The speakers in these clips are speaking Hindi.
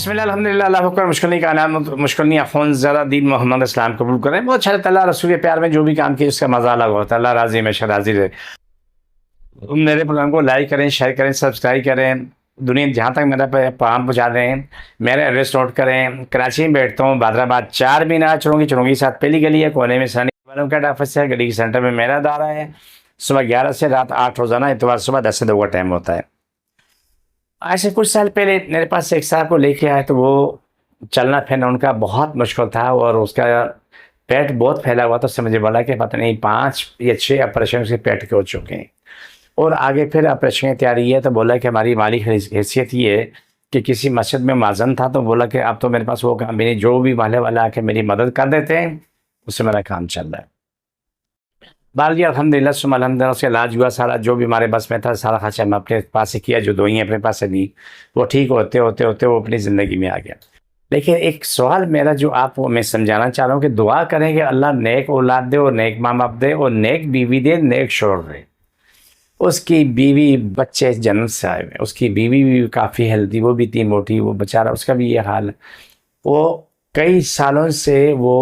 बिस्मिल्लाह अल्हम्दुलिल्लाह अल्लाह अकबर। मुश्किल नहीं का नाम मुश्किल नहीं अफ़ोन ज़रा दीन मोहम्मद इस्लाम कबूल करें। बहुत अच्छा अल्लाह रसूल के प्यार में जो भी काम किया उसका मज़ा अलग होता है। अल्लाह राज़ी हमेशा राज़ी रहे। मेरे प्रोग्राम को लाइक करें, शेयर करें, सब्सक्राइब करें। दुनिया जहाँ तक मेरा प्रोग्राम पहुँचा दें। मेरा एड्रेस नोट करें। कराची में बैठता हूँ, बादराबाद 4 मीनार चुरंगी साथ पहली गली है, कोने में सनी वालों का ऑफिस है, गली के सेंटर में मेरा दारा है। सुबह 11 से रात 8 रोज़ाना, इतवार सुबह 10 से 2 का टाइम होता है। आज से कुछ साल पहले मेरे पास एक साहब को लेके आए तो वो चलना फिरना उनका बहुत मुश्किल था और उसका पेट बहुत फैला हुआ था। उससे मुझे बोला कि पता नहीं 5 या 6 ऑपरेशन उसके पेट के हो चुके हैं और आगे फिर ऑपरेशन की तैयारी है। तो बोला कि हमारी माली हैसियत ये है कि किसी मस्जिद में माजन था तो बोला कि अब तो मेरे पास वो काम भी नहीं, जो भी वाले वाला आके मेरी मदद कर देते हैं उससे मेरा काम चल रहा है। बाल अल्हम्दुलिल्लाह सुम्मा अल्हम्दुलिल्लाह उसका इलाज हुआ, सारा जो भी हमारे बस में था सारा खर्चा मैं अपने पास से किया, जो दवाइयाँ अपने पास से दी वो ठीक होते होते होते वो अपनी ज़िंदगी में आ गया। लेकिन एक सवाल मेरा जो आपको मैं समझाना चाह रहा हूँ कि दुआ करें कि अल्लाह नेक औलाद दे और नेक माँ बाप दे और नेक बीवी दे, नेक शोहर दे। उसकी बीवी बच्चे जन्म से आए हुए, उसकी बीवी भी काफ़ी हेल्दी, वो भी इतनी मोटी, वो बेचारा उसका भी ये हाल है। वो कई सालों से वो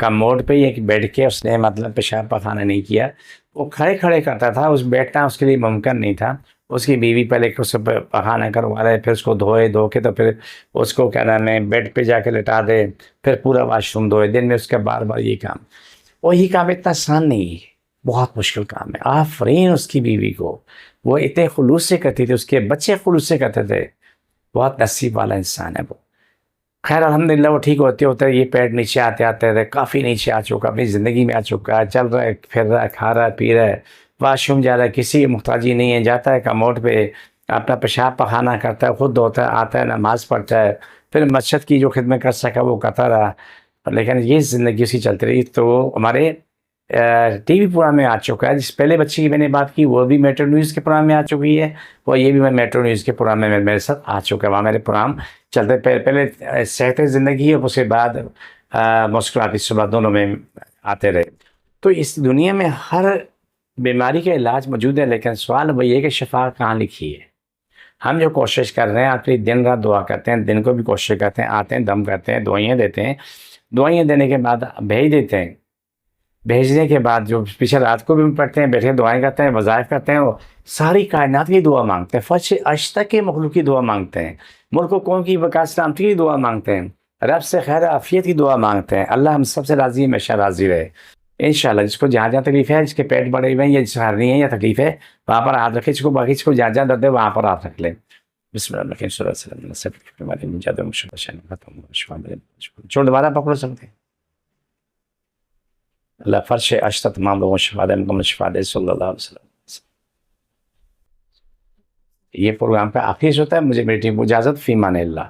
कमोड पे एक बैठ के उसने मतलब पेशाब पखाना नहीं किया, वो खड़े खड़े करता था। उस बैठना उसके लिए मुमकिन नहीं था। उसकी बीवी पहले उसको पखाना करवा रहे, फिर उसको धो के तो फिर उसको क्या नाम है बेड पे जाके लेटा दे, फिर पूरा वाशरूम धोए। दिन में उसका बार बार ये काम, और ये काम इतना आसान नहीं है, बहुत मुश्किल काम है। आफरीन उसकी बीवी को, वो इतने खुलूस से करती थी, उसके बच्चे खुलूस से करते थे। बहुत नसीब वाला इंसान है वो। खैर अल्हम्दुलिल्लाह वो ठीक होते होते ये पेट नीचे आते आते थे, काफ़ी नीचे आ चुका, अपनी ज़िंदगी में आ चुका है, चल रहा है, फिर रहा है, खा रहा है, पी रहा है, वाशरूम जा रहा है, किसी की मुहताजी नहीं है। जाता है कमोड पे अपना पेशाब पखाना करता है, खुद धोता है, आता है, नमाज़ पढ़ता है, फिर मस्जिद की जो खिदमत कर सका वो करता रहा। लेकिन ये ज़िंदगी उसकी चलती रही। तो हमारे टीवी प्रोग्राम में आ चुका है। जिस पहले बच्चे की मैंने बात की वो भी मेट्रो न्यूज़ के प्रोग्राम में आ चुकी है, और ये भी मैं मेट्रो न्यूज़ के प्रोग्राम में मेरे साथ आ चुका है। वहाँ मेरे प्रोग्राम चलते पहले सेहत ज़िंदगी और उसके बाद मुस्कुराती सुबह दोनों में आते रहे। तो इस दुनिया में हर बीमारी का इलाज मौजूद है, लेकिन सवाल वही है कि शिफा कहाँ लिखी है। हम जो कोशिश कर रहे हैं, अपनी दिन रात दुआ करते हैं, दिन को भी कोशिश करते हैं, आते हैं, दम करते हैं, दवाइयाँ देते हैं, दवाइयाँ देने के बाद भेज देते हैं। भेजने के बाद जो पीछे रात को भी पढ़ते हैं, बैठे दुआएं करते हैं, वज़ाइफ करते हैं, वो सारी कायनात की दुआ मांगते हैं, फर्श अश तक के मखलूक की दुआ मांगते हैं, मुल्क कौम की वक़ार सलामती की दुआ मांगते हैं, रब से खैर आफियत की दुआ मांगते हैं। अल्लाह हम सबसे राज़ी हमेशा राज़ी रहे इंशाल्लाह। जिसको जहाँ जहाँ तकलीफ़ है, जिसके पेट बड़े हुए हैं या सहरनी है या तकलीफ़ है, वहाँ पर हाथ रखे। जिसको बाकी जिसको जहाँ जहाँ दर्द है वहाँ पर हाथ रख लें। छोड़ दोबारा पकड़ सकते हैं। अल्लाह फर्श अश्ता तमाम लोगों शिफा दे, मुकम्मल शिफा दे सल्लल्लाहु अलैहि वसल्लम। ये प्रोग्राम का आखिर होता है। मुझे मेरी टीम को इजाज़त, फ़ी माने अल्लाह।